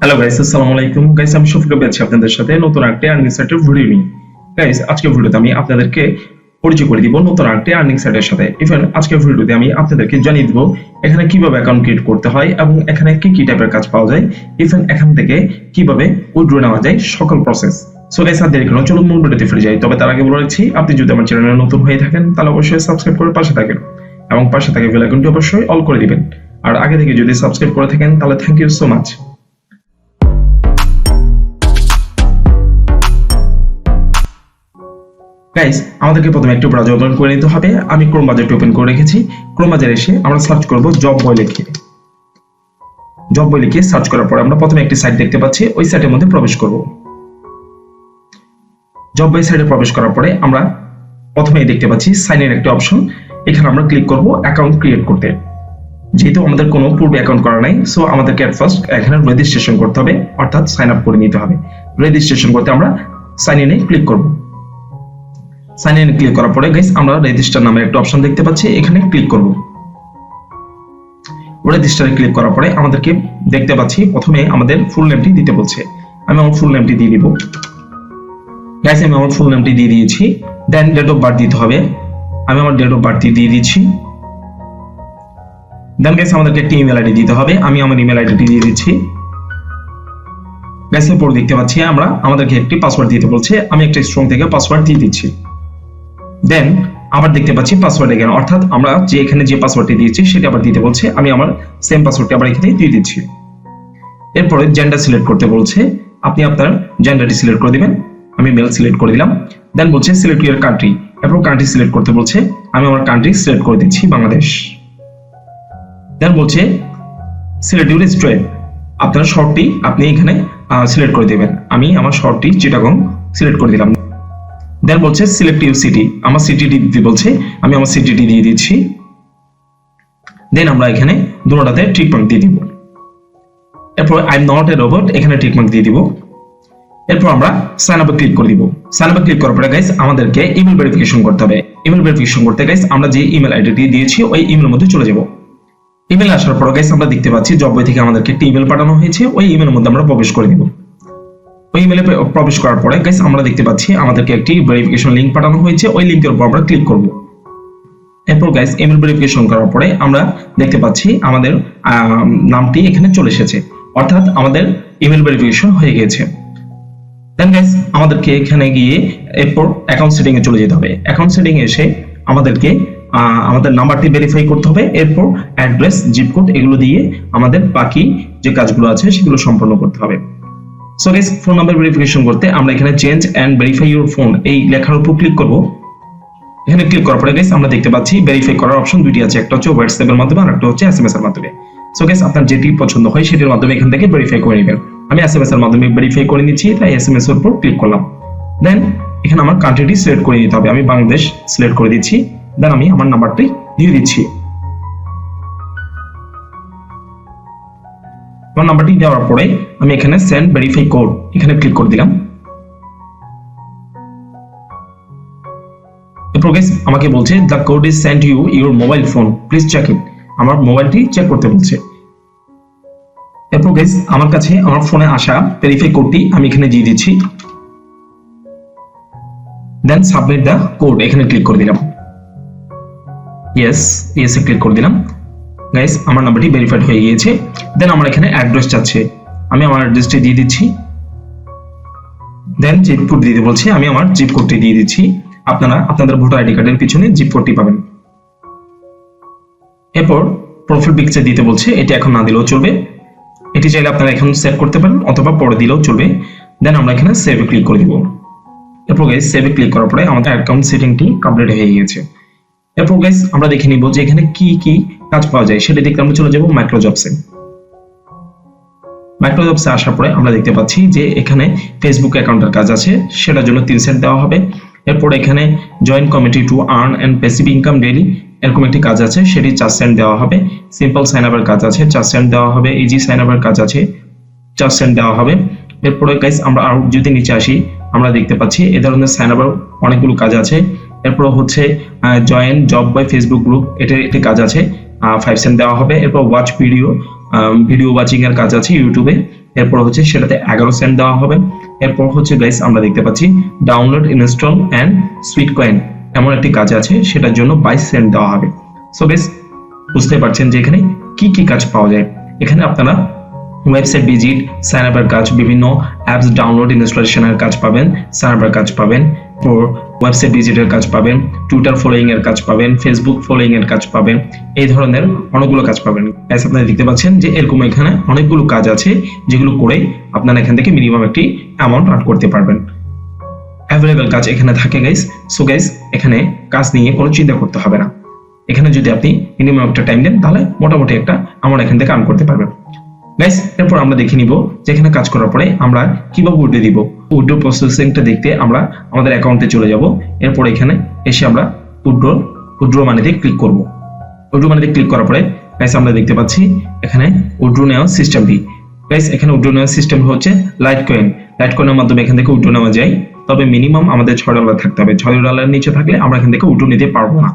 Hello guys, আসসালামু আলাইকুম guys. আমি শফিক আছি আপনাদের সাথে নতুন একটা আর্নিং সাইটের ভিডিও নিয়ে। গাইস, আজকের ভিডিওতে আমি আপনাদেরকে পরিচয় করে দিব নতুন একটা আর্নিং সাইটের সাথে। ইভেন আজকের ভিডিওতে আমি আপনাদেরকে জানিয়ে দিব এখানে কিভাবে অ্যাকাউন্ট ক্রিয়েট করতে হয় এবং এখানে কি কি টাইপের কাজ পাওয়া যায়, ইভেন এখান থেকে কিভাবে উইথড্র নেওয়া যায়, সকল প্রসেস। সো গাইস, আর দেরি করুন, চলুন মূল ভিডিওতে ফিরে যাই। তবে তার আগে বলে রাখছি, আপনি যদি আমার চ্যানেলে নতুন হয়ে থাকেন তাহলে অবশ্যই সাবস্ক্রাইব করে পাশে থাকেন এবং পাশে থাকা বেল আইকনটি অবশ্যই অল করে দিবেন। আর আগে থেকে যদি সাবস্ক্রাইব করে থাকেন তাহলে thank you so much. Guys, আমাদেরকে প্রথমে একটু ব্রাউজার ওপেন করে নিতে হবে। আমি ক্রোম ব্রাউজারটি ওপেন করে রেখেছি। ক্রোম ব্রাউজারে এসে আমরা সার্চ করব জববয় লিখে। জববয় লিখে সার্চ করার পর আমরা প্রথমে একটি সাইট দেখতে পাচ্ছি, ওই সাইটের মধ্যে প্রবেশ করব। জববয় সাইটে প্রবেশ করার পরে আমরা প্রথমেই দেখতে পাচ্ছি সাইন ইন একটি অপশন। এখানে আমরা ক্লিক করব অ্যাকাউন্ট ক্রিয়েট করতে। যেহেতু আমাদের কোনো পূর্বে অ্যাকাউন্ট করা নাই, সো আমাদেরকে এট ফার্স্ট এখানে রেজিস্ট্রেশন করতে হবে, অর্থাৎ সাইন আপ করে নিতে হবে। রেজিস্ট্রেশন করতে আমরা সাইন ইনে ক্লিক করব। সাইন ইন ক্লিক করার পরে গাইস আমরা রেজিস্টার নামে একটা অপশন দেখতে পাচ্ছি, এখানে ক্লিক করব। রেজিস্টারে ক্লিক করার পরে আমাদেরকে দেখতে পাচ্ছি প্রথমে আমাদের ফুল নেমটি দিতে বলছে। আমি আমার ফুল নেমটি দিয়ে দিব। গাইস, আমি আমার ফুল নেমটি দিয়ে দিয়েছি। দেন ডেট অফ বার্থ দিতে হবে। আমি আমার ডেট অফ বার্থ দিয়ে দিচ্ছি। দেন গাইস আমাদেরকে একটা ইমেল আইডি দিতে হবে। আমি আমার ইমেল আইডিটি দিয়ে দিচ্ছি। গাইস, এরপর দেখতে পাচ্ছি আমাদেরকে একটি পাসওয়ার্ড দিতে বলছে। আমি একটা স্ট্রং থেকে পাসওয়ার্ড দিয়ে দিচ্ছি। দেন আবার দেখতে পাচ্ছি পাসওয়ার্ড এখানে, অর্থাৎ আমরা যে এখানে যে পাসওয়ার্ডটি দিয়েছি সেটা আবার দিতে বলছে। আমি আমার সেম পাসওয়ার্ডটি আবার এখানে দিয়ে দিচ্ছি। এরপরে জেন্ডার সিলেক্ট করতে বলছে। আপনি আপনার জেন্ডারটি সিলেক্ট করে দিবেন। আমি মেল সিলেক্ট করে দিলাম। দেন বলছে সিলেক্ট ইউর কান্ট্রি। এরপর কান্ট্রি সিলেক্ট করতে বলছে। আমি আমার কান্ট্রি সিলেক্ট করে দিচ্ছি, বাংলাদেশ। দেন বলছে সিলেক্ট ইউর স্টেট। আপনার শহরটি আপনি এখানে সিলেক্ট করে দিবেন। আমি আমার শহরটি চিটাগং সিলেক্ট করে দিলাম। দেন বলছে সিলেক্ট ইউর সিটি। আমার সিটিটি দিতে বলছে। আমি আমার সিটিটি দিয়ে দিচ্ছি। দেন আমরা এখানে দুটোটাতে টিক মার্ক দিয়ে দিব। এরপর I am not a robot, এখানে টিক মার্ক দিয়ে দিব। এরপর আমরা সাইন আপে ক্লিক করে দিব। সাইন আপে ক্লিক করার পরে গাইস আমাদেরকে ইমেল ভেরিফিকেশন করতে হবে। ইমেল ভেরিফিকেশন করতে গাইস আমরা যে ইমেল আইডিটি দিয়েছি ওই ইমেলের মধ্যে চলে যাব। ইমেল আসার পর গাইস আমরা দেখতে পাচ্ছি জববয় থেকে আমাদেরকে একটি ইমেল পাঠানো হয়েছে। ওই ইমেলের মধ্যে আমরা প্রবেশ করে দিব। ওই ইমেলে প্রবেশ করার পরে গাইস আমরা দেখতে পাচ্ছি আমাদেরকে একটি ভেরিফিকেশন লিংক পাঠানো হয়েছে। ওই লিংকের উপর আমরা ক্লিক করব। এরপর গাইস ইমেল ভেরিফিকেশন করার পরে আমরা দেখতে পাচ্ছি আমাদের নামটি এখানে চলে এসেছে, অর্থাৎ আমাদের ইমেল ভেরিফিকেশন হয়ে গেছে। দেন গাইস আমাদেরকে এখানে গিয়ে এরপর অ্যাকাউন্ট সেটিং এ চলে যেতে হবে। অ্যাকাউন্ট সেটিং এ এসে আমাদেরকে আমাদের নাম্বারটি ভেরিফাই করতে হবে। এরপর অ্যাড্রেস, জিপ কোড এগুলো দিয়ে আমাদের বাকি যে কাজগুলো আছে সেগুলো সম্পন্ন করতে হবে। So guys, phone number verification করতে আমরা এখানে change and verify your phone এই লেখার উপর ক্লিক করব। এখানে ক্লিক করার পরে গাইস আমরা দেখতে পাচ্ছি ভেরিফাই করার অপশন দুটি আছে, একটা হচ্ছে হোয়াটসঅ্যাপ এর মাধ্যমে আর একটা হচ্ছে এসএমএস এর মাধ্যমে। সো গাইস আপনার যেটি পছন্দ হয় সেটির মাধ্যমে এখান থেকে ভেরিফাই করে নেবেন। আমি এসএমএস এর মাধ্যমে ভেরিফাই করে নিচ্ছি, তাই এসএমএস এর উপর ক্লিক করলাম। দেন এখানে আমার কান্ট্রিটি সিলেক্ট করে নিতে হবে। আমি বাংলাদেশ সিলেক্ট করে দিচ্ছি। দেন আমি আমার নাম্বারটি দিয়ে দিচ্ছি। আমার নাম্বারটি দেওয়ার পরে আমি এখানে সেন্ড ভেরিফাই কোড এখানে ক্লিক করে দিলাম। এরপর গাইস আমাকে বলছে the code is sent you your mobile phone, please check it. আমার মোবাইলটি চেক করতে বলছে। এরপর গাইস আমার কাছে আমার ফোনে আসা ভেরিফাই কোডটি আমি এখানে দিয়ে দিচ্ছি। দেন সাবমিট দ্য কোড এখানে ক্লিক করে দিলাম। ইয়েস এ ক্লিক করে দিলাম। গাইস আমার নাম্বারটি ভেরিফাইড হয়ে গিয়েছে। দেন আমার এখানে অ্যাড্রেস চাচ্ছে। আমি আমার অ্যাড্রেসটি দিয়ে দিচ্ছি। দেন জিপ কোড দিতে বলছে। আমি আমার জিপ কোডটি দিয়ে দিচ্ছি। আপনারা আপনাদের ভোটার আইডি কার্ডের পিছনে জিপ কোডটি পাবেন। এরপর প্রোফাইল পিকচার দিতে বলছে। এটি এখন না দিলেও চলবে, এটি চাইলে আপনারা এখন সেভ করতে পারেন অথবা পরে দিলেও চলবে। দেন আমরা এখানে সেভে ক্লিক করে দিব। এরপর গাইস সেভে ক্লিক করার পরে আমাদের অ্যাকাউন্ট সেটিংটি কমপ্লিট হয়ে গিয়েছে। এরপর গাইস আমরা দেখে নিব যে এখানে কি কি কাজ পাওয়া যায় সেটা দেখতে আমরা চলে যাব মাইক্রো জবসে। মাইক্রো জবসে আসার পরে আমরা দেখতে পাচ্ছি যে এখানে ফেসবুক অ্যাকাউন্টের কাজ আছে, সেটার জন্য 3 সেন্ট দেওয়া হবে। এরপর এখানে join committee to earn and passive income daily এরকম একটি কাজ আছে, সেটি 4 সেন্ট দেওয়া হবে। সিম্পল সাইন আপের কাজ আছে, 4 সেন্ট দেওয়া হবে। ইজি সাইন আপের কাজ আছে, 4 সেন্ট দেওয়া হবে। এরপরে গাইস আমরা আরো যদি নিচে আসি আমরা দেখতে পাচ্ছি এই ধরনের সাইন আপের অনেকগুলো কাজ আছে। এরপর হচ্ছে জয়েন জববয় ফেসবুক গ্রুপ, এটা একটি কাজ আছে, 5 সেন্ট দেওয়া হবে। এরপর ওয়াচ ভিডিও ওয়াচিং এর কাজ আছে ইউটিউবে, এরপর হচ্ছে সেটাতে 11 সেন্ট দেওয়া হবে। এরপর হচ্ছে গাইস আমরা দেখতে পাচ্ছি download, install and sweet coin এমন একটি কাজ আছে, সেটার জন্য 22 সেন্ট দেওয়া হবে। সো গাইস বুঝতে পারছেন যে এখানে কি কি কাজ পাওয়া যায়। এখানে আপনারা ওয়েবসাইট ভিজিট, সাইন আপের কাজ, বিভিন্ন অ্যাপস ডাউনলোড ইনস্টলেশনের কাজ পাবেন, সাইন আপের কাজ পাবেন, ওয়েবসাইট ভিজিটের কাজ পাবেন, টুইটার ফলোইং এর কাজ পাবেন, ফেসবুক ফলোইং এর কাজ পাবেন, এই ধরনের অনেকগুলো কাজ পাবেন। গাইস আপনারা দেখতে পাচ্ছেন যে এরকম এখানে অনেকগুলো কাজ আছে যেগুলো করে আপনারা এখান থেকে মিনিমাম একটি অ্যামাউন্ট আর্ন করতে পারবেন। অ্যাভেলেবল কাজ এখানে থাকে গাইস। সো গাইস এখানে কাজ নিয়ে কোনো চিন্তা করতে হবে না। এখানে যদি আপনি মিনিমাম একটা টাইম দেন তাহলে মোটামুটি একটা অ্যামাউন্ট এখান থেকে আর্ন করতে পারবেন। গাইস এরপর আমরা দেখে নিব যে এখানে কাজ করার পরে আমরা কিভাবে উইথড্র দিব। উইথড্র প্রসেসিংটা দেখতে আমরা আমাদের অ্যাকাউন্টে চলে যাব। এরপর এখানে এসে আমরা উইথড্র মানিতে ক্লিক করব। উইথড্র মানিতে ক্লিক করার পরে গাইস আমরা দেখতে পাচ্ছি এখানে উইথড্র নেওয়ার সিস্টেমটি। গাইস এখানে উইথড্র নেওয়ার সিস্টেম হচ্ছে লাইটকয়েনের মাধ্যমে এখান থেকে উইথড্র নেওয়া যায়। তবে মিনিমাম আমাদের $6 থাকতে হবে। $6 নিচে থাকলে আমরা এখান থেকে উইথড্র নিতে পারবো না।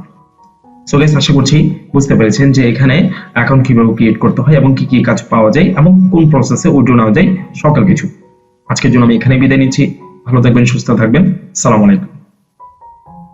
সো গাইস আশা করছি বুঝতে পেরেছেন যে এখানে অ্যাকাউন্ট কিভাবে ক্রিয়েট করতে হয় এবং কি কি কাজ পাওয়া যায় এবং কোন প্রসেসে উইথড্র নেওয়া যায় সকল কিছু। আজকের জন্য আমি এখানে বিদায় নিচ্ছি। ভালো থাকবেন, সুস্থ থাকবেন। আসসালামু আলাইকুম।